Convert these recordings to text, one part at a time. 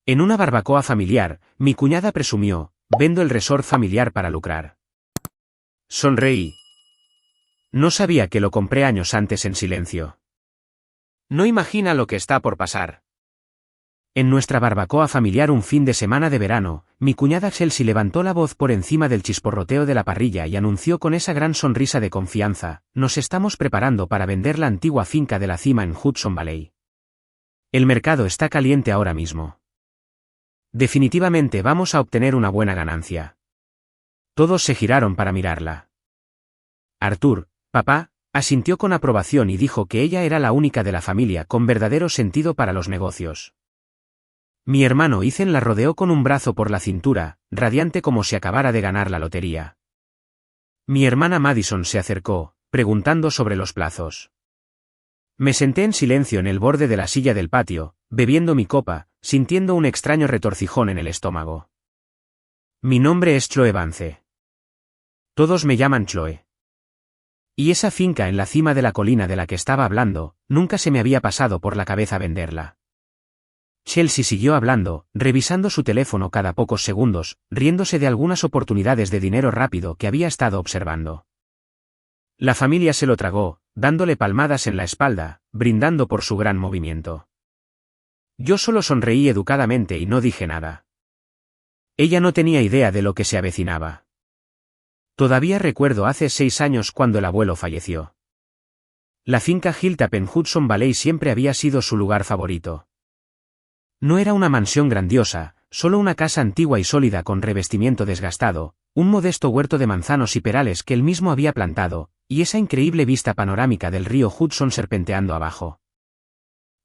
En una barbacoa familiar, mi cuñada presumió, vendo el resort familiar para lucrar. Sonreí. No sabía que lo compré años antes en silencio. No imagina lo que está por pasar. En nuestra barbacoa familiar un fin de semana de verano, mi cuñada Chelsea levantó la voz por encima del chisporroteo de la parrilla y anunció con esa gran sonrisa de confianza, nos estamos preparando para vender la antigua finca de la cima en Hudson Valley. El mercado está caliente ahora mismo. Definitivamente vamos a obtener una buena ganancia. Todos se giraron para mirarla. Arthur, papá, asintió con aprobación y dijo que ella era la única de la familia con verdadero sentido para los negocios. Mi hermano Ethan la rodeó con un brazo por la cintura, radiante como si acabara de ganar la lotería. Mi hermana Madison se acercó, preguntando sobre los plazos. Me senté en silencio en el borde de la silla del patio, bebiendo mi copa, sintiendo un extraño retorcijón en el estómago. Mi nombre es Chloe Vance. Todos me llaman Chloe. Y esa finca en la cima de la colina de la que estaba hablando, nunca se me había pasado por la cabeza venderla. Chelsea siguió hablando, revisando su teléfono cada pocos segundos, riéndose de algunas oportunidades de dinero rápido que había estado observando. La familia se lo tragó, dándole palmadas en la espalda, brindando por su gran movimiento. Yo solo sonreí educadamente y no dije nada. Ella no tenía idea de lo que se avecinaba. Todavía recuerdo hace 6 años cuando el abuelo falleció. La finca Hilltop en Hudson Valley siempre había sido su lugar favorito. No era una mansión grandiosa, solo una casa antigua y sólida con revestimiento desgastado, un modesto huerto de manzanos y perales que él mismo había plantado, y esa increíble vista panorámica del río Hudson serpenteando abajo.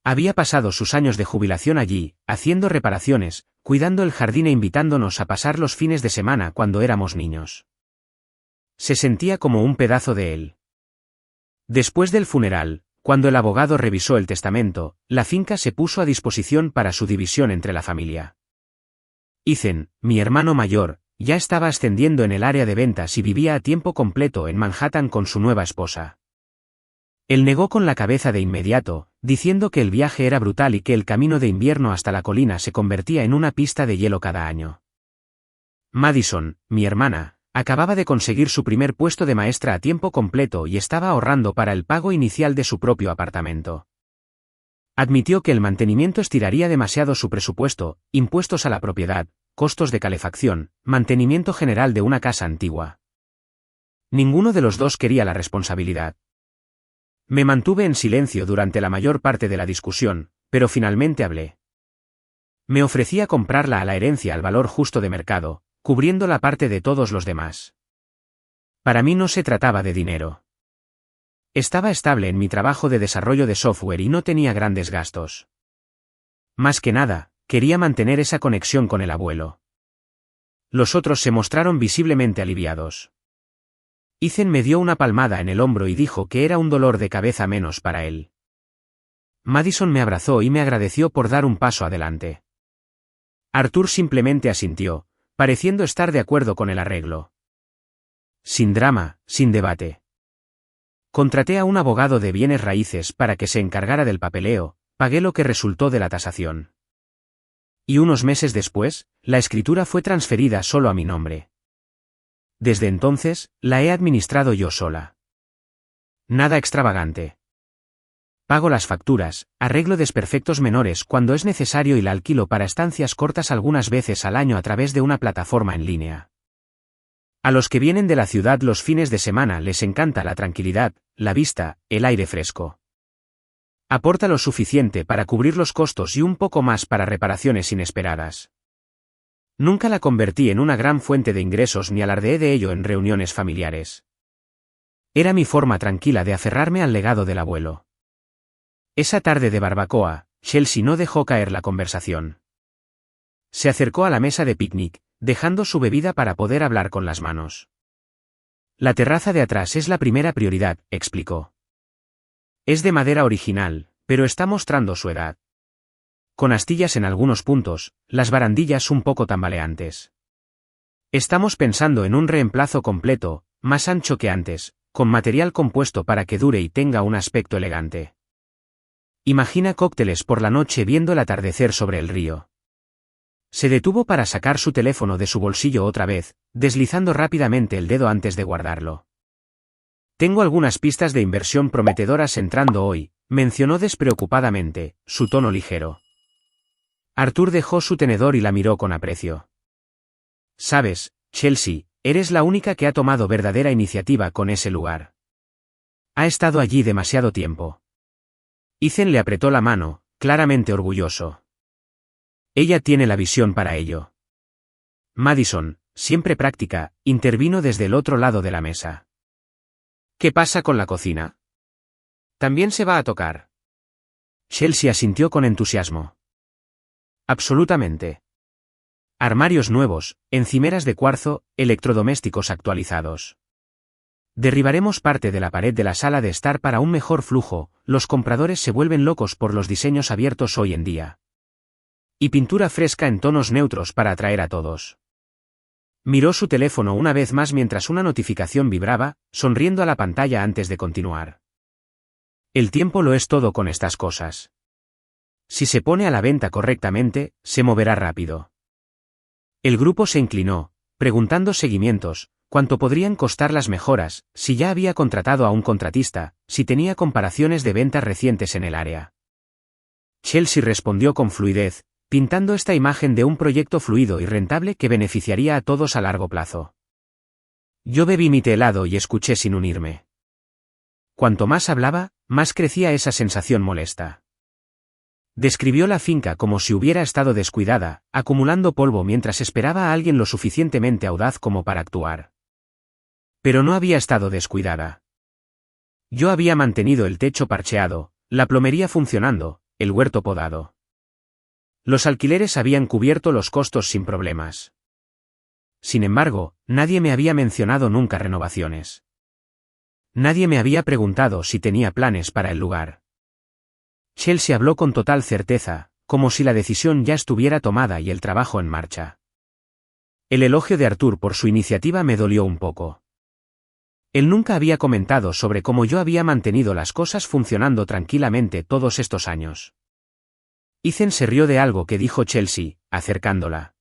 Había pasado sus años de jubilación allí, haciendo reparaciones, cuidando el jardín e invitándonos a pasar los fines de semana cuando éramos niños. Se sentía como un pedazo de él. Después del funeral, cuando el abogado revisó el testamento, la finca se puso a disposición para su división entre la familia. Ethan, mi hermano mayor, ya estaba ascendiendo en el área de ventas y vivía a tiempo completo en Manhattan con su nueva esposa. Él negó con la cabeza de inmediato, diciendo que el viaje era brutal y que el camino de invierno hasta la colina se convertía en una pista de hielo cada año. Madison, mi hermana, acababa de conseguir su primer puesto de maestra a tiempo completo y estaba ahorrando para el pago inicial de su propio apartamento. Admitió que el mantenimiento estiraría demasiado su presupuesto, impuestos a la propiedad, costos de calefacción, mantenimiento general de una casa antigua. Ninguno de los dos quería la responsabilidad. Me mantuve en silencio durante la mayor parte de la discusión, pero finalmente hablé. Me ofrecía comprarla a la herencia al valor justo de mercado, cubriendo la parte de todos los demás. Para mí no se trataba de dinero. Estaba estable en mi trabajo de desarrollo de software y no tenía grandes gastos. Más que nada, quería mantener esa conexión con el abuelo. Los otros se mostraron visiblemente aliviados. Ethan me dio una palmada en el hombro y dijo que era un dolor de cabeza menos para él. Madison me abrazó y me agradeció por dar un paso adelante. Arthur simplemente asintió, pareciendo estar de acuerdo con el arreglo. Sin drama, sin debate. Contraté a un abogado de bienes raíces para que se encargara del papeleo, pagué lo que resultó de la tasación. Y unos meses después, la escritura fue transferida solo a mi nombre. Desde entonces, la he administrado yo sola. Nada extravagante. Pago las facturas, arreglo desperfectos menores cuando es necesario y la alquilo para estancias cortas algunas veces al año a través de una plataforma en línea. A los que vienen de la ciudad los fines de semana les encanta la tranquilidad, la vista, el aire fresco. Aporta lo suficiente para cubrir los costos y un poco más para reparaciones inesperadas. Nunca la convertí en una gran fuente de ingresos ni alardeé de ello en reuniones familiares. Era mi forma tranquila de aferrarme al legado del abuelo. Esa tarde de barbacoa, Chelsea no dejó caer la conversación. Se acercó a la mesa de picnic, dejando su bebida para poder hablar con las manos. La terraza de atrás es la primera prioridad, explicó. Es de madera original, pero está mostrando su edad. Con astillas en algunos puntos, las barandillas un poco tambaleantes. Estamos pensando en un reemplazo completo, más ancho que antes, con material compuesto para que dure y tenga un aspecto elegante. Imagina cócteles por la noche viendo el atardecer sobre el río. Se detuvo para sacar su teléfono de su bolsillo otra vez, deslizando rápidamente el dedo antes de guardarlo. Tengo algunas pistas de inversión prometedoras entrando hoy, mencionó despreocupadamente, su tono ligero. Arthur dejó su tenedor y la miró con aprecio. Sabes, Chelsea, eres la única que ha tomado verdadera iniciativa con ese lugar. Ha estado allí demasiado tiempo. Ethan le apretó la mano, claramente orgulloso. Ella tiene la visión para ello. Madison, siempre práctica, intervino desde el otro lado de la mesa. ¿Qué pasa con la cocina? ¿También se va a tocar? Chelsea asintió con entusiasmo. Absolutamente. Armarios nuevos, encimeras de cuarzo, electrodomésticos actualizados. Derribaremos parte de la pared de la sala de estar para un mejor flujo, los compradores se vuelven locos por los diseños abiertos hoy en día. Y pintura fresca en tonos neutros para atraer a todos. Miró su teléfono una vez más mientras una notificación vibraba, sonriendo a la pantalla antes de continuar. El tiempo lo es todo con estas cosas. Si se pone a la venta correctamente, se moverá rápido. El grupo se inclinó, preguntando seguimientos, cuánto podrían costar las mejoras, si ya había contratado a un contratista, si tenía comparaciones de ventas recientes en el área. Chelsea respondió con fluidez, pintando esta imagen de un proyecto fluido y rentable que beneficiaría a todos a largo plazo. Yo bebí mi té helado y escuché sin unirme. Cuanto más hablaba, más crecía esa sensación molesta. Describió la finca como si hubiera estado descuidada, acumulando polvo mientras esperaba a alguien lo suficientemente audaz como para actuar. Pero no había estado descuidada. Yo había mantenido el techo parcheado, la plomería funcionando, el huerto podado. Los alquileres habían cubierto los costos sin problemas. Sin embargo, nadie me había mencionado nunca renovaciones. Nadie me había preguntado si tenía planes para el lugar. Chelsea habló con total certeza, como si la decisión ya estuviera tomada y el trabajo en marcha. El elogio de Arthur por su iniciativa me dolió un poco. Él nunca había comentado sobre cómo yo había mantenido las cosas funcionando tranquilamente todos estos años. Ethan se rió de algo que dijo Chelsea, acercándola.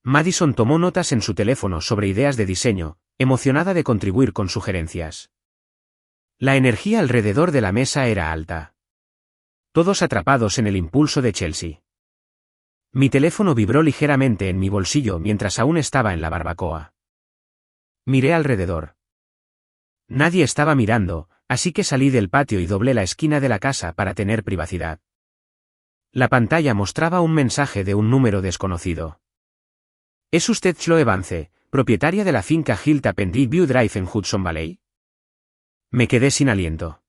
Madison tomó notas en su teléfono sobre ideas de diseño, emocionada de contribuir con sugerencias. La energía alrededor de la mesa era alta. Todos atrapados en el impulso de Chelsea. Mi teléfono vibró ligeramente en mi bolsillo mientras aún estaba en la barbacoa. Miré alrededor. Nadie estaba mirando, así que salí del patio y doblé la esquina de la casa para tener privacidad. La pantalla mostraba un mensaje de un número desconocido. ¿Es usted Chloe Vance, propietaria de la finca Hilltop en Deep View Drive en Hudson Valley? Me quedé sin aliento.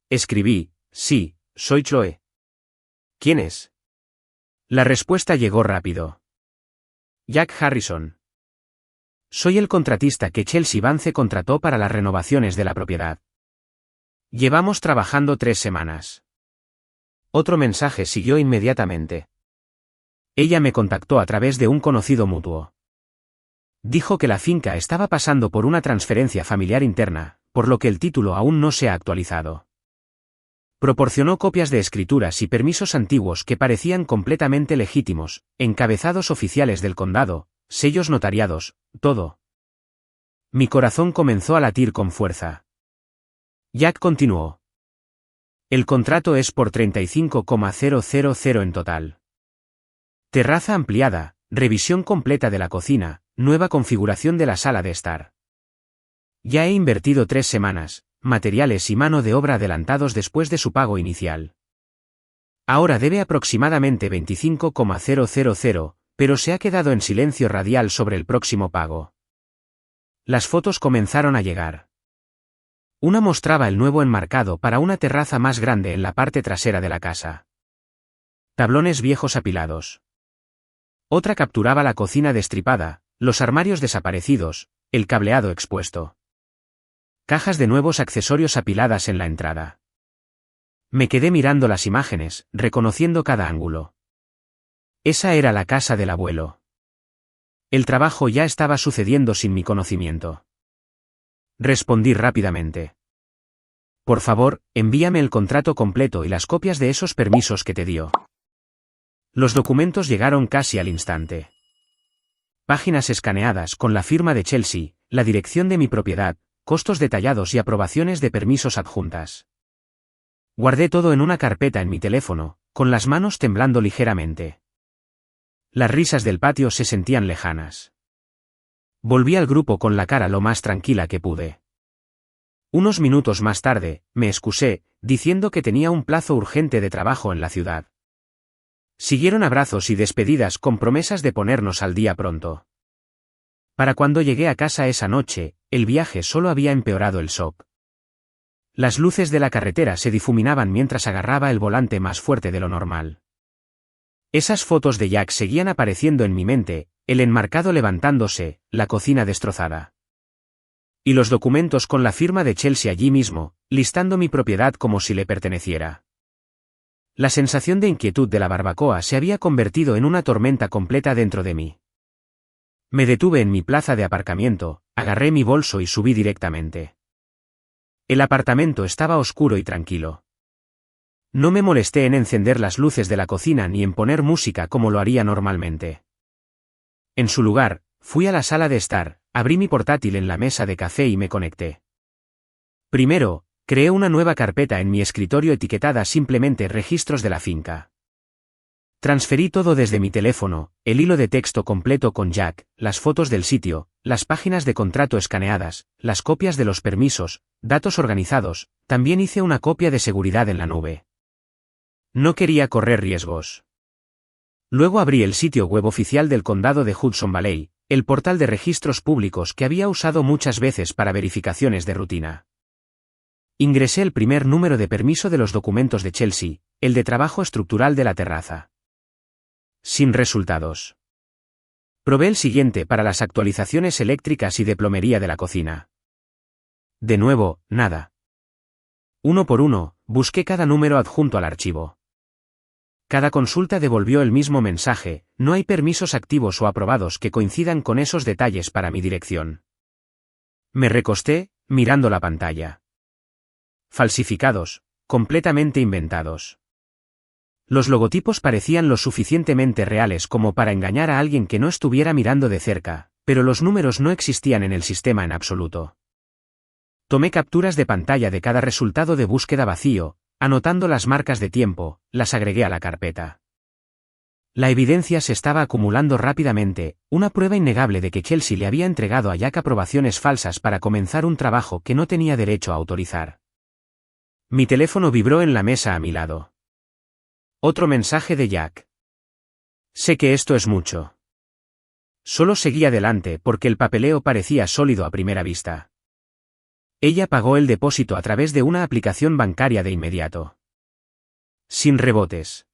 Escribí, sí, soy Chloe. ¿Quién es? La respuesta llegó rápido. Jack Harrison. Soy el contratista que Chelsea Vance contrató para las renovaciones de la propiedad. Llevamos trabajando 3 semanas. Otro mensaje siguió inmediatamente. Ella me contactó a través de un conocido mutuo. Dijo que la finca estaba pasando por una transferencia familiar interna, por lo que el título aún no se ha actualizado. Proporcionó copias de escrituras y permisos antiguos que parecían completamente legítimos, encabezados oficiales del condado, sellos notariados, todo. Mi corazón comenzó a latir con fuerza. Jack continuó. El contrato es por 35,000 en total. Terraza ampliada, revisión completa de la cocina, nueva configuración de la sala de estar. Ya he invertido 3 semanas, materiales y mano de obra adelantados después de su pago inicial. Ahora debe aproximadamente 25,000, pero se ha quedado en silencio radial sobre el próximo pago. Las fotos comenzaron a llegar. Una mostraba el nuevo enmarcado para una terraza más grande en la parte trasera de la casa. Tablones viejos apilados. Otra capturaba la cocina destripada, los armarios desaparecidos, el cableado expuesto. Cajas de nuevos accesorios apiladas en la entrada. Me quedé mirando las imágenes, reconociendo cada ángulo. Esa era la casa del abuelo. El trabajo ya estaba sucediendo sin mi conocimiento. Respondí rápidamente. Por favor, envíame el contrato completo y las copias de esos permisos que te dio. Los documentos llegaron casi al instante. Páginas escaneadas con la firma de Chelsea, la dirección de mi propiedad, costos detallados y aprobaciones de permisos adjuntas. Guardé todo en una carpeta en mi teléfono, con las manos temblando ligeramente. Las risas del patio se sentían lejanas. Volví al grupo con la cara lo más tranquila que pude. Unos minutos más tarde, me excusé, diciendo que tenía un plazo urgente de trabajo en la ciudad. Siguieron abrazos y despedidas con promesas de ponernos al día pronto. Para cuando llegué a casa esa noche, el viaje solo había empeorado el shock. Las luces de la carretera se difuminaban mientras agarraba el volante más fuerte de lo normal. Esas fotos de Jack seguían apareciendo en mi mente, el enmarcado levantándose, la cocina destrozada. Y los documentos con la firma de Chelsea allí mismo, listando mi propiedad como si le perteneciera. La sensación de inquietud de la barbacoa se había convertido en una tormenta completa dentro de mí. Me detuve en mi plaza de aparcamiento, agarré mi bolso y subí directamente. El apartamento estaba oscuro y tranquilo. No me molesté en encender las luces de la cocina ni en poner música como lo haría normalmente. En su lugar, fui a la sala de estar, abrí mi portátil en la mesa de café y me conecté. Primero, creé una nueva carpeta en mi escritorio etiquetada simplemente Registros de la finca. Transferí todo desde mi teléfono, el hilo de texto completo con Jack, las fotos del sitio, las páginas de contrato escaneadas, las copias de los permisos, datos organizados, también hice una copia de seguridad en la nube. No quería correr riesgos. Luego abrí el sitio web oficial del condado de Hudson Valley, el portal de registros públicos que había usado muchas veces para verificaciones de rutina. Ingresé el primer número de permiso de los documentos de Chelsea, el de trabajo estructural de la terraza. Sin resultados. Probé el siguiente para las actualizaciones eléctricas y de plomería de la cocina. De nuevo, nada. Uno por uno, busqué cada número adjunto al archivo. Cada consulta devolvió el mismo mensaje: no hay permisos activos o aprobados que coincidan con esos detalles para mi dirección. Me recosté, mirando la pantalla. Falsificados, completamente inventados. Los logotipos parecían lo suficientemente reales como para engañar a alguien que no estuviera mirando de cerca, pero los números no existían en el sistema en absoluto. Tomé capturas de pantalla de cada resultado de búsqueda vacío, anotando las marcas de tiempo, las agregué a la carpeta. La evidencia se estaba acumulando rápidamente, una prueba innegable de que Chelsea le había entregado a Jack aprobaciones falsas para comenzar un trabajo que no tenía derecho a autorizar. Mi teléfono vibró en la mesa a mi lado. Otro mensaje de Jack. Sé que esto es mucho. Solo seguí adelante porque el papeleo parecía sólido a primera vista. Ella pagó el depósito a través de una aplicación bancaria de inmediato. Sin rebotes.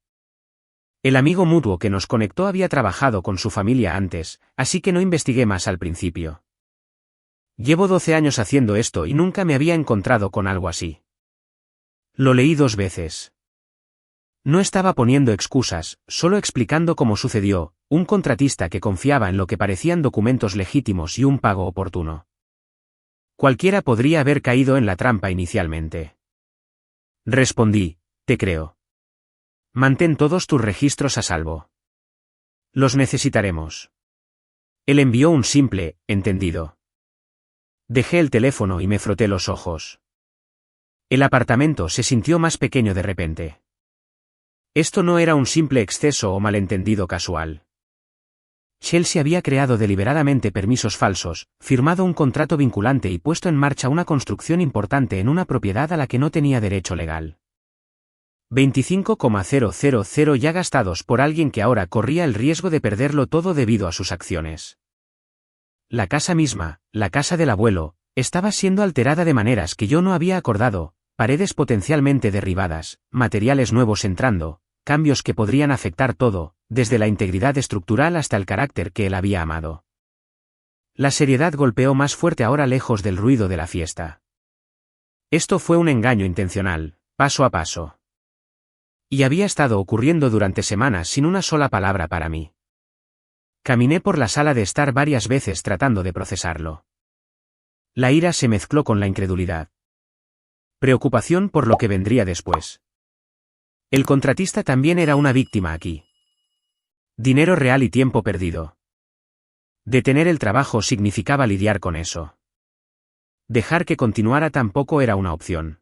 El amigo mutuo que nos conectó había trabajado con su familia antes, así que no investigué más al principio. Llevo 12 años haciendo esto y nunca me había encontrado con algo así. Lo leí 2 veces. No estaba poniendo excusas, solo explicando cómo sucedió: un contratista que confiaba en lo que parecían documentos legítimos y un pago oportuno. Cualquiera podría haber caído en la trampa inicialmente. Respondí: te creo. Mantén todos tus registros a salvo. Los necesitaremos. Él envió un simple, entendido. Dejé el teléfono y me froté los ojos. El apartamento se sintió más pequeño de repente. Esto no era un simple exceso o malentendido casual. Chelsea había creado deliberadamente permisos falsos, firmado un contrato vinculante y puesto en marcha una construcción importante en una propiedad a la que no tenía derecho legal. 25,000 ya gastados por alguien que ahora corría el riesgo de perderlo todo debido a sus acciones. La casa misma, la casa del abuelo, estaba siendo alterada de maneras que yo no había acordado: paredes potencialmente derribadas, materiales nuevos entrando, cambios que podrían afectar todo, desde la integridad estructural hasta el carácter que él había amado. La seriedad golpeó más fuerte ahora, lejos del ruido de la fiesta. Esto fue un engaño intencional, paso a paso. Y había estado ocurriendo durante semanas sin una sola palabra para mí. Caminé por la sala de estar varias veces tratando de procesarlo. La ira se mezcló con la incredulidad. Preocupación por lo que vendría después. El contratista también era una víctima aquí. Dinero real y tiempo perdido. Detener el trabajo significaba lidiar con eso. Dejar que continuara tampoco era una opción.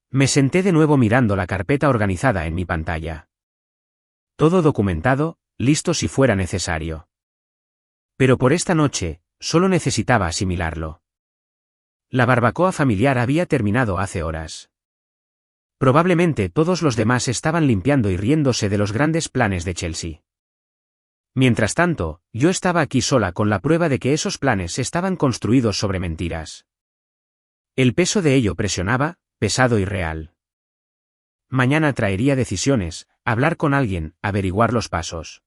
Me senté de nuevo mirando la carpeta organizada en mi pantalla. Todo documentado, listo si fuera necesario. Pero por esta noche, solo necesitaba asimilarlo. La barbacoa familiar había terminado hace horas. Probablemente todos los demás estaban limpiando y riéndose de los grandes planes de Chelsea. Mientras tanto, yo estaba aquí sola con la prueba de que esos planes estaban construidos sobre mentiras. El peso de ello presionaba, pesado y real. Mañana traería decisiones, hablar con alguien, averiguar los pasos.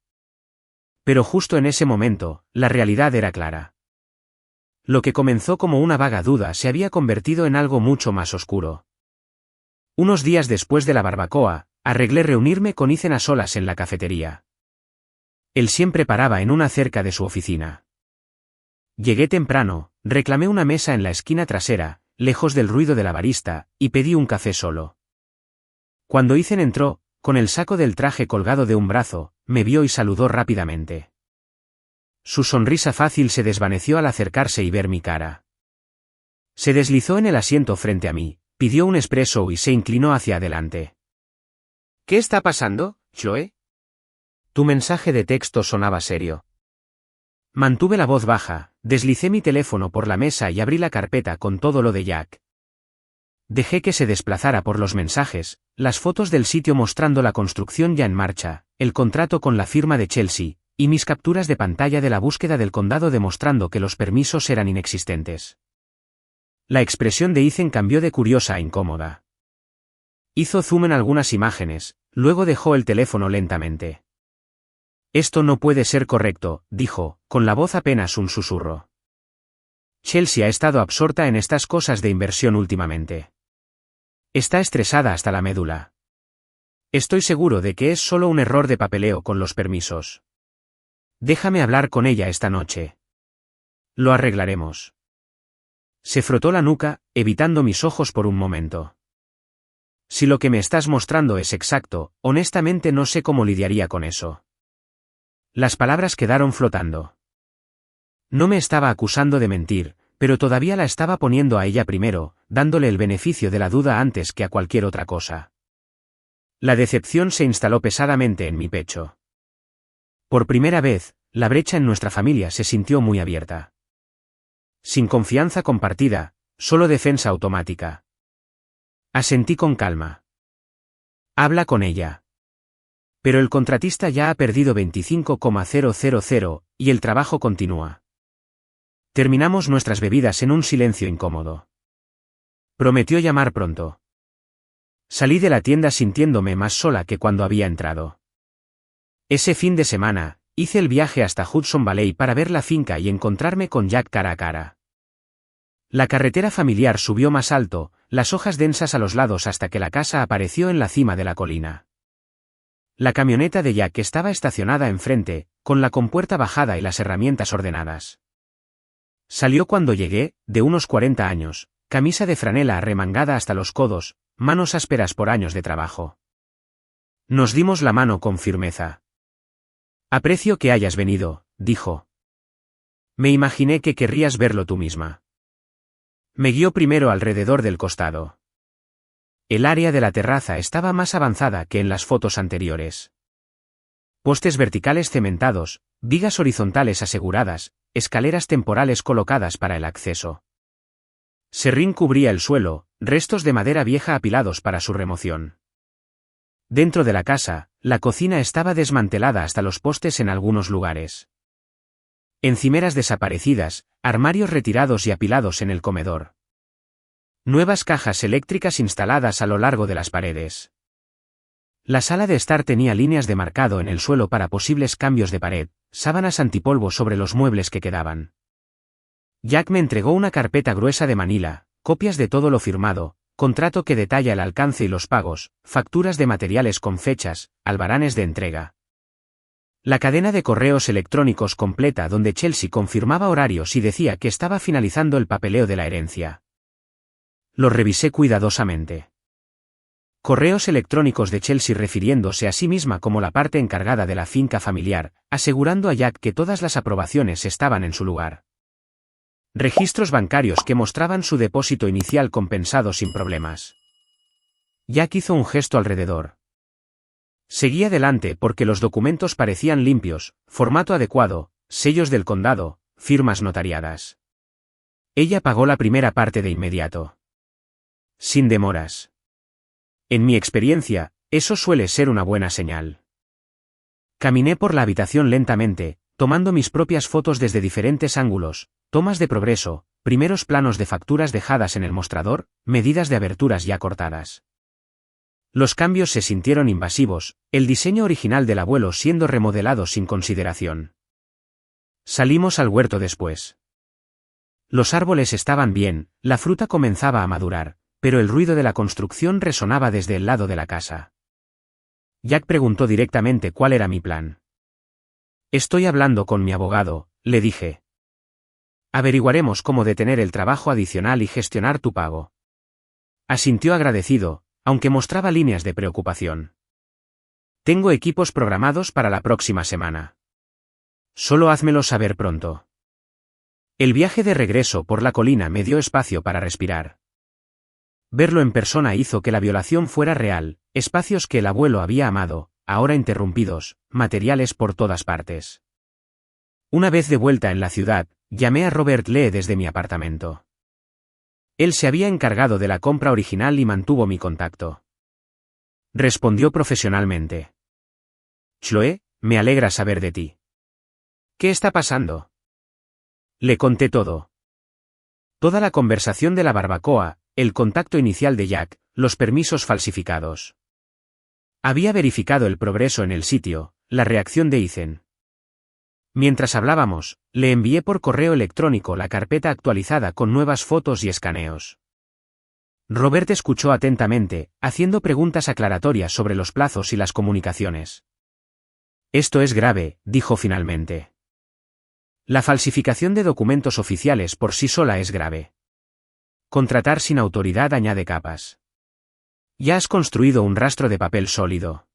Pero justo en ese momento, la realidad era clara. Lo que comenzó como una vaga duda se había convertido en algo mucho más oscuro. Unos días después de la barbacoa, arreglé reunirme con Ethan a solas en la cafetería. Él siempre paraba en una cerca de su oficina. Llegué temprano, reclamé una mesa en la esquina trasera, lejos del ruido de la barista, y pedí un café solo. Cuando Ethan entró, con el saco del traje colgado de un brazo, me vio y saludó rápidamente. Su sonrisa fácil se desvaneció al acercarse y ver mi cara. Se deslizó en el asiento frente a mí, pidió un espresso y se inclinó hacia adelante. ¿Qué está pasando, Chloe? Tu mensaje de texto sonaba serio. Mantuve la voz baja, deslicé mi teléfono por la mesa y abrí la carpeta con todo lo de Jack. Dejé que se desplazara por los mensajes, las fotos del sitio mostrando la construcción ya en marcha, el contrato con la firma de Chelsea, y mis capturas de pantalla de la búsqueda del condado demostrando que los permisos eran inexistentes. La expresión de Ethan cambió de curiosa a incómoda. Hizo zoom en algunas imágenes, luego dejó el teléfono lentamente. Esto no puede ser correcto, dijo, con la voz apenas un susurro. Chelsea ha estado absorta en estas cosas de inversión últimamente. Está estresada hasta la médula. Estoy seguro de que es solo un error de papeleo con los permisos. Déjame hablar con ella esta noche. Lo arreglaremos. Se frotó la nuca, evitando mis ojos por un momento. Si lo que me estás mostrando es exacto, honestamente no sé cómo lidiaría con eso. Las palabras quedaron flotando. No me estaba acusando de mentir, pero todavía la estaba poniendo a ella primero, dándole el beneficio de la duda antes que a cualquier otra cosa. La decepción se instaló pesadamente en mi pecho. Por primera vez, la brecha en nuestra familia se sintió muy abierta. Sin confianza compartida, solo defensa automática. Asentí con calma. Habla con ella. Pero el contratista ya ha perdido 25,000 y el trabajo continúa. Terminamos nuestras bebidas en un silencio incómodo. Prometió llamar pronto. Salí de la tienda sintiéndome más sola que cuando había entrado. Ese fin de semana, hice el viaje hasta Hudson Valley para ver la finca y encontrarme con Jack cara a cara. La carretera familiar subió más alto, las hojas densas a los lados hasta que la casa apareció en la cima de la colina. La camioneta de Jack estaba estacionada enfrente, con la compuerta bajada y las herramientas ordenadas. Salió cuando llegué, de unos 40 años, camisa de franela arremangada hasta los codos, manos ásperas por años de trabajo. Nos dimos la mano con firmeza. Aprecio que hayas venido, dijo. Me imaginé que querrías verlo tú misma. Me guió primero alrededor del costado. El área de la terraza estaba más avanzada que en las fotos anteriores. Postes verticales cementados, vigas horizontales aseguradas, escaleras temporales colocadas para el acceso. Serrín cubría el suelo, restos de madera vieja apilados para su remoción. Dentro de la casa, la cocina estaba desmantelada hasta los postes en algunos lugares. Encimeras desaparecidas, armarios retirados y apilados en el comedor. Nuevas cajas eléctricas instaladas a lo largo de las paredes. La sala de estar tenía líneas de marcado en el suelo para posibles cambios de pared, sábanas antipolvo sobre los muebles que quedaban. Jack me entregó una carpeta gruesa de manila, copias de todo lo firmado, contrato que detalla el alcance y los pagos, facturas de materiales con fechas, albaranes de entrega. La cadena de correos electrónicos completa donde Chelsea confirmaba horarios y decía que estaba finalizando el papeleo de la herencia. Lo revisé cuidadosamente. Correos electrónicos de Chelsea refiriéndose a sí misma como la parte encargada de la finca familiar, asegurando a Jack que todas las aprobaciones estaban en su lugar. Registros bancarios que mostraban su depósito inicial compensado sin problemas. Jack hizo un gesto alrededor. Seguí adelante porque los documentos parecían limpios, formato adecuado, sellos del condado, firmas notariadas. Ella pagó la primera parte de inmediato. Sin demoras. En mi experiencia, eso suele ser una buena señal. Caminé por la habitación lentamente, tomando mis propias fotos desde diferentes ángulos, tomas de progreso, primeros planos de facturas dejadas en el mostrador, medidas de aberturas ya cortadas. Los cambios se sintieron invasivos, el diseño original del abuelo siendo remodelado sin consideración. Salimos al huerto después. Los árboles estaban bien, la fruta comenzaba a madurar, pero el ruido de la construcción resonaba desde el lado de la casa. Jack preguntó directamente cuál era mi plan. Estoy hablando con mi abogado, le dije. Averiguaremos cómo detener el trabajo adicional y gestionar tu pago. Asintió agradecido, aunque mostraba líneas de preocupación. Tengo equipos programados para la próxima semana. Solo házmelo saber pronto. El viaje de regreso por la colina me dio espacio para respirar. Verlo en persona hizo que la violación fuera real, espacios que el abuelo había amado, ahora interrumpidos, materiales por todas partes. Una vez de vuelta en la ciudad, llamé a Robert Lee desde mi apartamento. Él se había encargado de la compra original y mantuvo mi contacto. Respondió profesionalmente. Chloe, me alegra saber de ti. ¿Qué está pasando? Le conté todo. Toda la conversación de la barbacoa, el contacto inicial de Jack, los permisos falsificados. Había verificado el progreso en el sitio, la reacción de Ethan. Mientras hablábamos, le envié por correo electrónico la carpeta actualizada con nuevas fotos y escaneos. Robert escuchó atentamente, haciendo preguntas aclaratorias sobre los plazos y las comunicaciones. Esto es grave, dijo finalmente. La falsificación de documentos oficiales por sí sola es grave. Contratar sin autoridad añade capas. Ya has construido un rastro de papel sólido.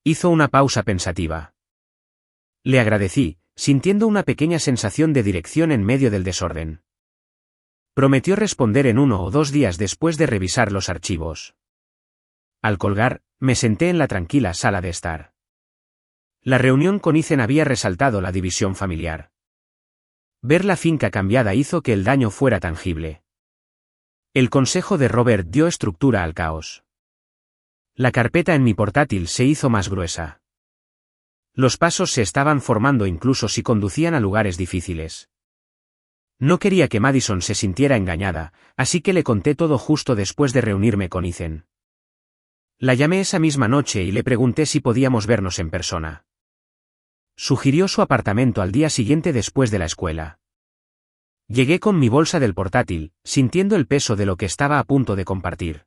Hizo una pausa pensativa. Le agradecí, sintiendo una pequeña sensación de dirección en medio del desorden. Prometió responder en 1 o 2 días después de revisar los archivos. Al colgar, me senté en la tranquila sala de estar. La reunión con Ethan había resaltado la división familiar. Ver la finca cambiada hizo que el daño fuera tangible. El consejo de Robert dio estructura al caos. La carpeta en mi portátil se hizo más gruesa. Los pasos se estaban formando incluso si conducían a lugares difíciles. No quería que Madison se sintiera engañada, así que le conté todo justo después de reunirme con Ethan. La llamé esa misma noche y le pregunté si podíamos vernos en persona. Sugirió su apartamento al día siguiente después de la escuela. Llegué con mi bolsa del portátil, sintiendo el peso de lo que estaba a punto de compartir.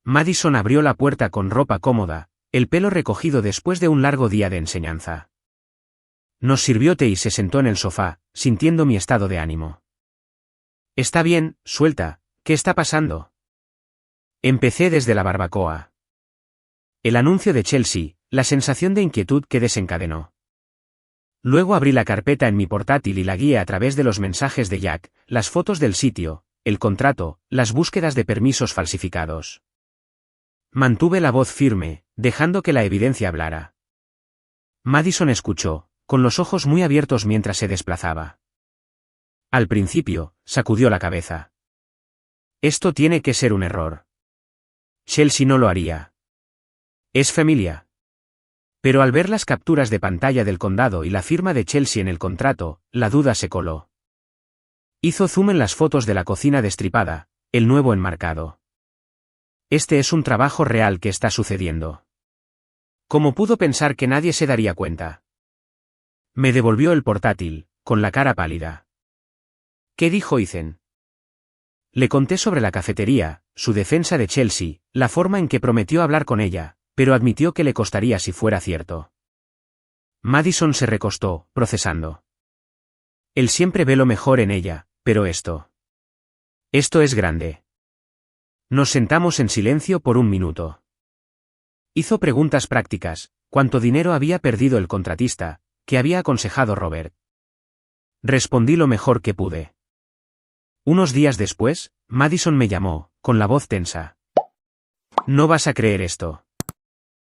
Madison abrió la puerta con ropa cómoda, el pelo recogido después de un largo día de enseñanza. Nos sirvió té y se sentó en el sofá, sintiendo mi estado de ánimo. Está bien, suelta, ¿qué está pasando? Empecé desde la barbacoa. El anuncio de Chelsea, la sensación de inquietud que desencadenó. Luego abrí la carpeta en mi portátil y la guié a través de los mensajes de Jack, las fotos del sitio, el contrato, las búsquedas de permisos falsificados. Mantuve la voz firme, dejando que la evidencia hablara. Madison escuchó, con los ojos muy abiertos mientras se desplazaba. Al principio, sacudió la cabeza. Esto tiene que ser un error. Chelsea no lo haría. Es familia. Pero al ver las capturas de pantalla del condado y la firma de Chelsea en el contrato, la duda se coló. Hizo zoom en las fotos de la cocina destripada, el nuevo enmarcado. Este es un trabajo real que está sucediendo. ¿Cómo pudo pensar que nadie se daría cuenta? Me devolvió el portátil, con la cara pálida. ¿Qué dijo Ethan? Le conté sobre la cafetería, su defensa de Chelsea, la forma en que prometió hablar con ella, pero admitió que le costaría si fuera cierto. Madison se recostó, procesando. Él siempre ve lo mejor en ella, pero esto es grande. Nos sentamos en silencio por un minuto. Hizo preguntas prácticas: ¿cuánto dinero había perdido el contratista? ¿Qué había aconsejado Robert? Respondí lo mejor que pude. Unos días después, Madison me llamó, con la voz tensa. No vas a creer esto.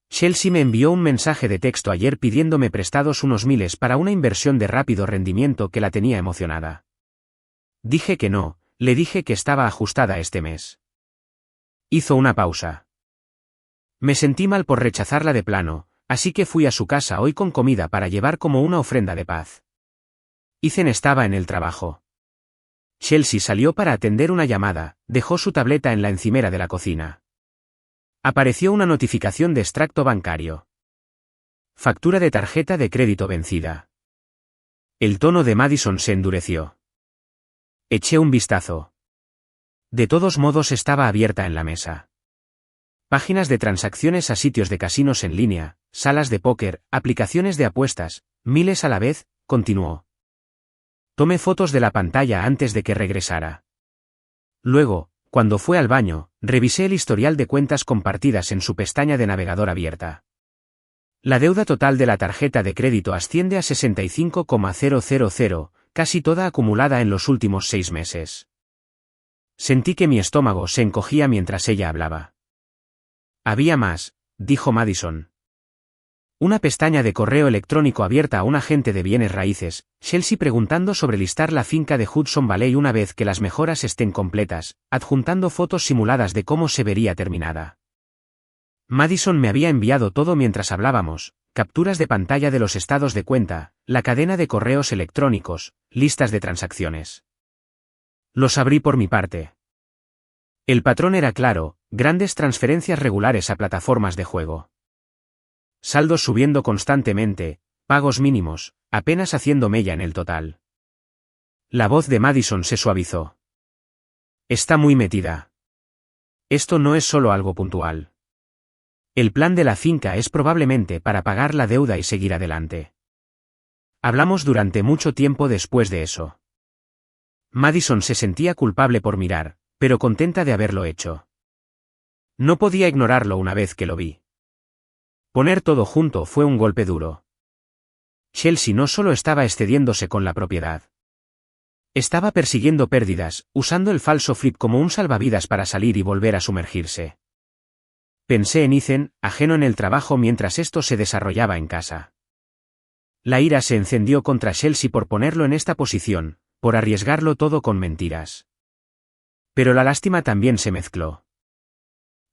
Chelsea me envió un mensaje de texto ayer pidiéndome prestados unos miles para una inversión de rápido rendimiento que la tenía emocionada. Dije que no, le dije que estaba ajustada este mes. Hizo una pausa. Me sentí mal por rechazarla de plano, así que fui a su casa hoy con comida para llevar como una ofrenda de paz. Ethan estaba en el trabajo. Chelsea salió para atender una llamada, dejó su tableta en la encimera de la cocina. Apareció una notificación de extracto bancario. Factura de tarjeta de crédito vencida. El tono de Madison se endureció. Eché un vistazo. De todos modos estaba abierta en la mesa. Páginas de transacciones a sitios de casinos en línea, salas de póker, aplicaciones de apuestas, miles a la vez, continuó. Tomé fotos de la pantalla antes de que regresara. Luego, cuando fue al baño, revisé el historial de cuentas compartidas en su pestaña de navegador abierta. La deuda total de la tarjeta de crédito asciende a 65,000, casi toda acumulada en los últimos 6 meses. Sentí que mi estómago se encogía mientras ella hablaba. Había más, dijo Madison. Una pestaña de correo electrónico abierta a un agente de bienes raíces, Chelsea preguntando sobre listar la finca de Hudson Valley una vez que las mejoras estén completas, adjuntando fotos simuladas de cómo se vería terminada. Madison me había enviado todo mientras hablábamos: capturas de pantalla de los estados de cuenta, la cadena de correos electrónicos, listas de transacciones. Los abrí por mi parte. El patrón era claro: grandes transferencias regulares a plataformas de juego. Saldos subiendo constantemente, pagos mínimos, apenas haciendo mella en el total. La voz de Madison se suavizó. Está muy metida. Esto no es solo algo puntual. El plan de la finca es probablemente para pagar la deuda y seguir adelante. Hablamos durante mucho tiempo después de eso. Madison se sentía culpable por mirar, pero contenta de haberlo hecho. No podía ignorarlo una vez que lo vi. Poner todo junto fue un golpe duro. Chelsea no solo estaba excediéndose con la propiedad. Estaba persiguiendo pérdidas, usando el falso flip como un salvavidas para salir y volver a sumergirse. Pensé en Ethan, ajeno en el trabajo mientras esto se desarrollaba en casa. La ira se encendió contra Chelsea por ponerlo en esta posición, por arriesgarlo todo con mentiras. Pero la lástima también se mezcló.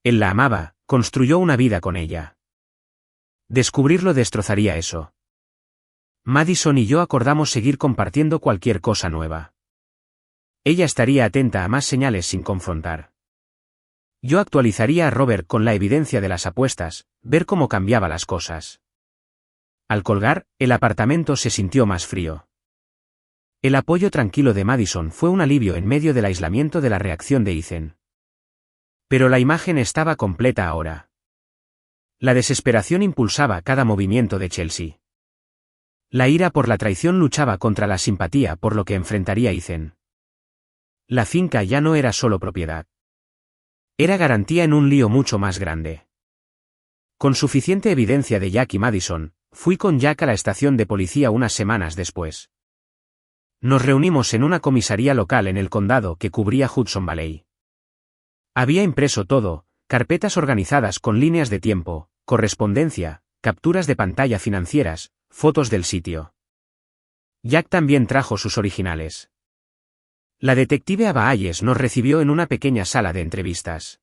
Él la amaba, construyó una vida con ella. Descubrirlo destrozaría eso. Madison y yo acordamos seguir compartiendo cualquier cosa nueva. Ella estaría atenta a más señales sin confrontar. Yo actualizaría a Robert con la evidencia de las apuestas, ver cómo cambiaba las cosas. Al colgar, el apartamento se sintió más frío. El apoyo tranquilo de Madison fue un alivio en medio del aislamiento de la reacción de Ethan. Pero la imagen estaba completa ahora. La desesperación impulsaba cada movimiento de Chelsea. La ira por la traición luchaba contra la simpatía por lo que enfrentaría Ethan. La finca ya no era solo propiedad. Era garantía en un lío mucho más grande. Con suficiente evidencia de Jack y Madison, fui con Jack a la estación de policía unas semanas después. Nos reunimos en una comisaría local en el condado que cubría Hudson Valley. Había impreso todo: carpetas organizadas con líneas de tiempo, correspondencia, capturas de pantalla financieras, fotos del sitio. Jack también trajo sus originales. La detective Ava Hayes nos recibió en una pequeña sala de entrevistas.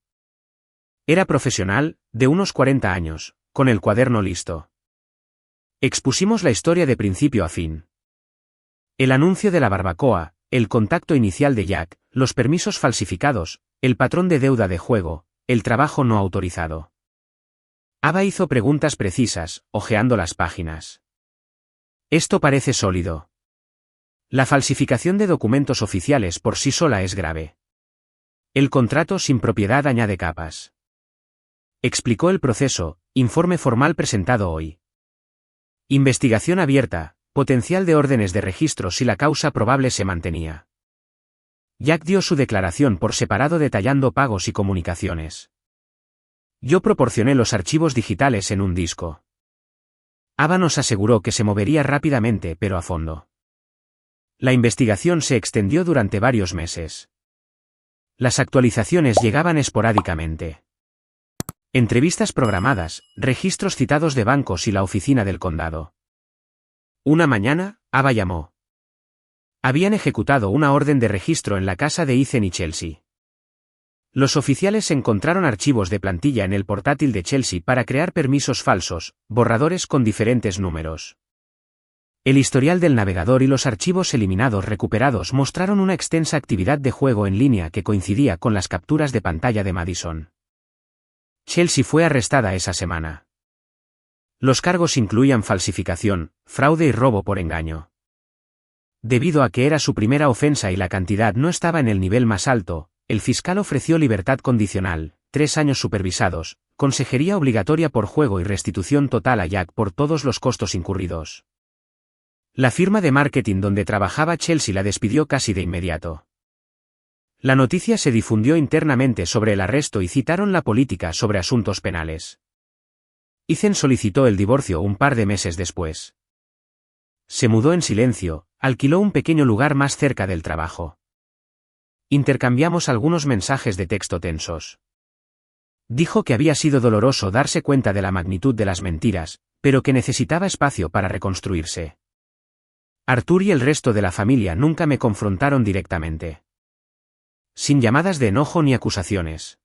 Era profesional, de unos 40 años, con el cuaderno listo. Expusimos la historia de principio a fin. El anuncio de la barbacoa, el contacto inicial de Jack, los permisos falsificados, el patrón de deuda de juego, el trabajo no autorizado. Ava hizo preguntas precisas, hojeando las páginas. Esto parece sólido. La falsificación de documentos oficiales por sí sola es grave. El contrato sin propiedad añade capas. Explicó el proceso: informe formal presentado hoy. Investigación abierta, potencial de órdenes de registro si la causa probable se mantenía. Jack dio su declaración por separado detallando pagos y comunicaciones. Yo proporcioné los archivos digitales en un disco. Ava nos aseguró que se movería rápidamente pero a fondo. La investigación se extendió durante varios meses. Las actualizaciones llegaban esporádicamente. Entrevistas programadas, registros citados de bancos y la oficina del condado. Una mañana, Ava llamó. Habían ejecutado una orden de registro en la casa de Ethan y Chelsea. Los oficiales encontraron archivos de plantilla en el portátil de Chelsea para crear permisos falsos, borradores con diferentes números. El historial del navegador y los archivos eliminados recuperados mostraron una extensa actividad de juego en línea que coincidía con las capturas de pantalla de Madison. Chelsea fue arrestada esa semana. Los cargos incluían falsificación, fraude y robo por engaño. Debido a que era su primera ofensa y la cantidad no estaba en el nivel más alto, el fiscal ofreció libertad condicional, 3 años supervisados, consejería obligatoria por juego y restitución total a Jack por todos los costos incurridos. La firma de marketing donde trabajaba Chelsea la despidió casi de inmediato. La noticia se difundió internamente sobre el arresto y citaron la política sobre asuntos penales. Ethan solicitó el divorcio un par de meses después. Se mudó en silencio, alquiló un pequeño lugar más cerca del trabajo. Intercambiamos algunos mensajes de texto tensos. Dijo que había sido doloroso darse cuenta de la magnitud de las mentiras, pero que necesitaba espacio para reconstruirse. Arthur y el resto de la familia nunca me confrontaron directamente. Sin llamadas de enojo ni acusaciones.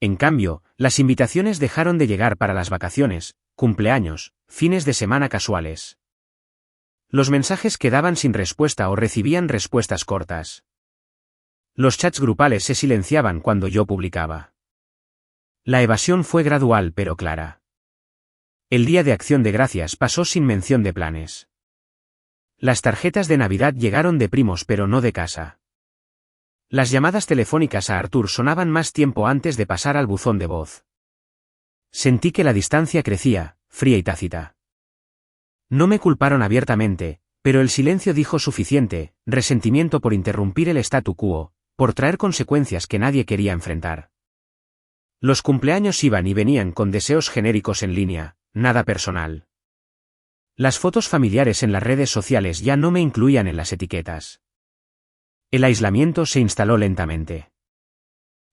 En cambio, las invitaciones dejaron de llegar para las vacaciones, cumpleaños, fines de semana casuales. Los mensajes quedaban sin respuesta o recibían respuestas cortas. Los chats grupales se silenciaban cuando yo publicaba. La evasión fue gradual pero clara. El día de Acción de Gracias pasó sin mención de planes. Las tarjetas de Navidad llegaron de primos pero no de casa. Las llamadas telefónicas a Arthur sonaban más tiempo antes de pasar al buzón de voz. Sentí que la distancia crecía, fría y tácita. No me culparon abiertamente, pero el silencio dijo suficiente, resentimiento por interrumpir el statu quo, por traer consecuencias que nadie quería enfrentar. Los cumpleaños iban y venían con deseos genéricos en línea, nada personal. Las fotos familiares en las redes sociales ya no me incluían en las etiquetas. El aislamiento se instaló lentamente.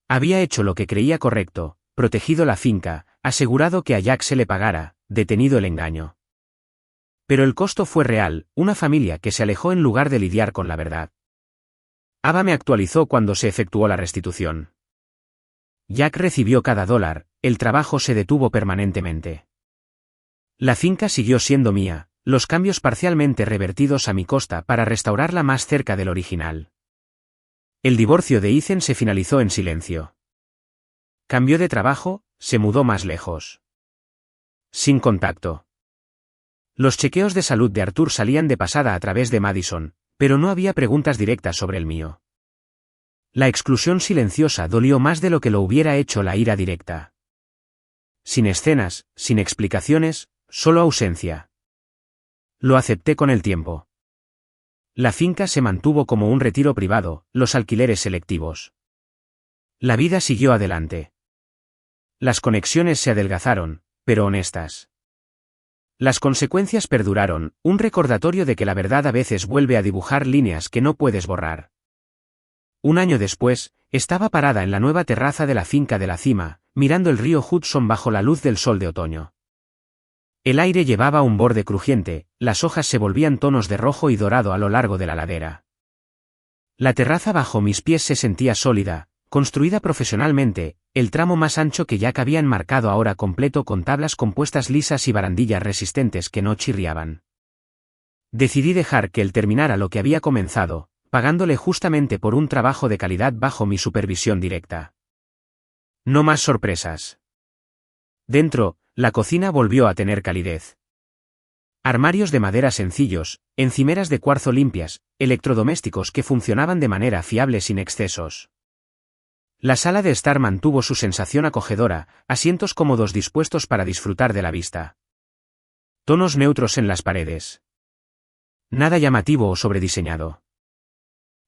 Había hecho lo que creía correcto, protegido la finca, asegurado que a Jack se le pagara, detenido el engaño. Pero el costo fue real, una familia que se alejó en lugar de lidiar con la verdad. Ava me actualizó cuando se efectuó la restitución. Jack recibió cada $, el trabajo se detuvo permanentemente. La finca siguió siendo mía, los cambios parcialmente revertidos a mi costa para restaurarla más cerca del original. El divorcio de Ethan se finalizó en silencio. Cambió de trabajo, se mudó más lejos. Sin contacto. Los chequeos de salud de Arthur salían de pasada a través de Madison, pero no había preguntas directas sobre el mío. La exclusión silenciosa dolió más de lo que lo hubiera hecho la ira directa. Sin escenas, sin explicaciones, solo ausencia. Lo acepté con el tiempo. La finca se mantuvo como un retiro privado, los alquileres selectivos. La vida siguió adelante. Las conexiones se adelgazaron, pero honestas. Las consecuencias perduraron, un recordatorio de que la verdad a veces vuelve a dibujar líneas que no puedes borrar. Un año después, estaba parada en la nueva terraza de la finca de la cima, mirando el río Hudson bajo la luz del sol de otoño. El aire llevaba un borde crujiente, las hojas se volvían tonos de rojo y dorado a lo largo de la ladera. La terraza bajo mis pies se sentía sólida, construida profesionalmente, el tramo más ancho que ya cabía enmarcado ahora completo con tablas compuestas lisas y barandillas resistentes que no chirriaban. Decidí dejar que él terminara lo que había comenzado, pagándole justamente por un trabajo de calidad bajo mi supervisión directa. No más sorpresas. Dentro, la cocina volvió a tener calidez. Armarios de madera sencillos, encimeras de cuarzo limpias, electrodomésticos que funcionaban de manera fiable sin excesos. La sala de estar mantuvo su sensación acogedora, asientos cómodos dispuestos para disfrutar de la vista. Tonos neutros en las paredes. Nada llamativo o sobrediseñado.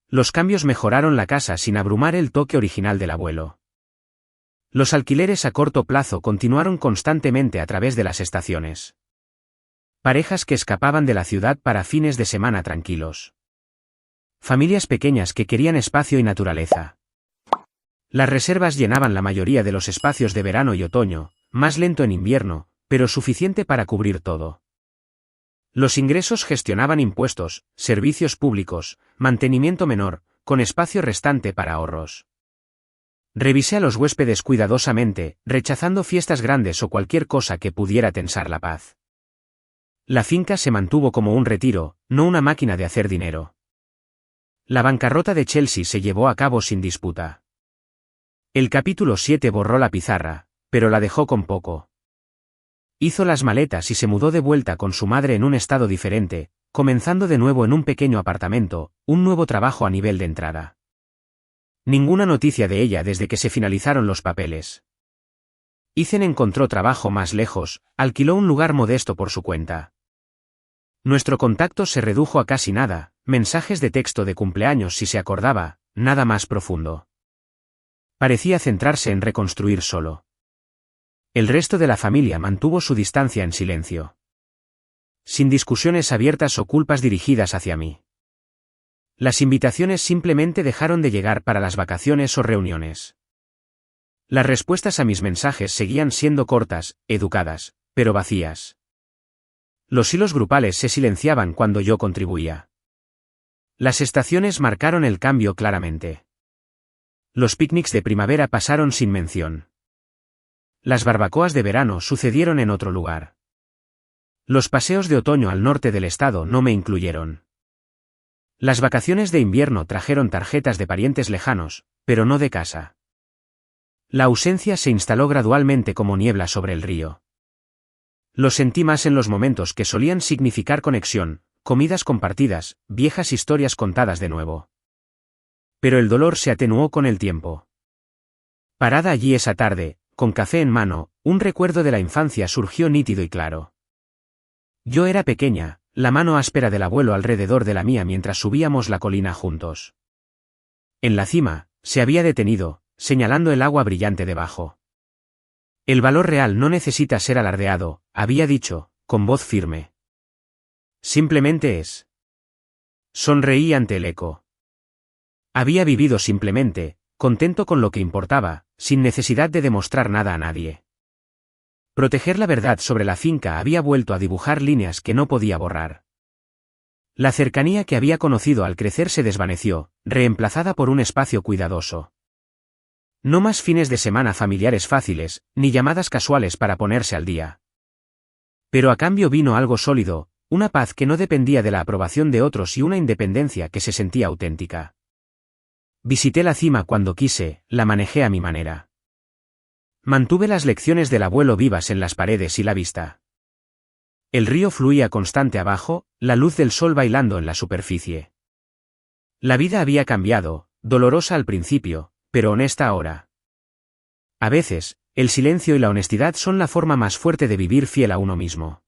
Los cambios mejoraron la casa sin abrumar el toque original del abuelo. Los alquileres a corto plazo continuaron constantemente a través de las estaciones. Parejas que escapaban de la ciudad para fines de semana tranquilos. Familias pequeñas que querían espacio y naturaleza. Las reservas llenaban la mayoría de los espacios de verano y otoño, más lento en invierno, pero suficiente para cubrir todo. Los ingresos gestionaban impuestos, servicios públicos, mantenimiento menor, con espacio restante para ahorros. Revisé a los huéspedes cuidadosamente, rechazando fiestas grandes o cualquier cosa que pudiera tensar la paz. La finca se mantuvo como un retiro, no una máquina de hacer dinero. La bancarrota de Chelsea se llevó a cabo sin disputa. El capítulo 7 borró la pizarra, pero la dejó con poco. Hizo las maletas y se mudó de vuelta con su madre en un estado diferente, comenzando de nuevo en un pequeño apartamento, un nuevo trabajo a nivel de entrada. Ninguna noticia de ella desde que se finalizaron los papeles. Ethan encontró trabajo más lejos, alquiló un lugar modesto por su cuenta. Nuestro contacto se redujo a casi nada, mensajes de texto de cumpleaños si se acordaba, nada más profundo. Parecía centrarse en reconstruir solo. El resto de la familia mantuvo su distancia en silencio. Sin discusiones abiertas o culpas dirigidas hacia mí. Las invitaciones simplemente dejaron de llegar para las vacaciones o reuniones. Las respuestas a mis mensajes seguían siendo cortas, educadas, pero vacías. Los hilos grupales se silenciaban cuando yo contribuía. Las estaciones marcaron el cambio claramente. Los picnics de primavera pasaron sin mención. Las barbacoas de verano sucedieron en otro lugar. Los paseos de otoño al norte del estado no me incluyeron. Las vacaciones de invierno trajeron tarjetas de parientes lejanos, pero no de casa. La ausencia se instaló gradualmente como niebla sobre el río. Lo sentí más en los momentos que solían significar conexión, comidas compartidas, viejas historias contadas de nuevo. Pero el dolor se atenuó con el tiempo. Parada allí esa tarde, con café en mano, un recuerdo de la infancia surgió nítido y claro. Yo era pequeña, la mano áspera del abuelo alrededor de la mía mientras subíamos la colina juntos. En la cima, se había detenido, señalando el agua brillante debajo. El valor real no necesita ser alardeado, había dicho, con voz firme. Simplemente es. Sonreí ante el eco. Había vivido simplemente, contento con lo que importaba, sin necesidad de demostrar nada a nadie. Proteger la verdad sobre la finca había vuelto a dibujar líneas que no podía borrar. La cercanía que había conocido al crecer se desvaneció, reemplazada por un espacio cuidadoso. No más fines de semana familiares fáciles, ni llamadas casuales para ponerse al día. Pero a cambio vino algo sólido, una paz que no dependía de la aprobación de otros y una independencia que se sentía auténtica. Visité la cima cuando quise, la manejé a mi manera. Mantuve las lecciones del abuelo vivas en las paredes y la vista. El río fluía constante abajo, la luz del sol bailando en la superficie. La vida había cambiado, dolorosa al principio, pero honesta ahora. A veces, el silencio y la honestidad son la forma más fuerte de vivir fiel a uno mismo.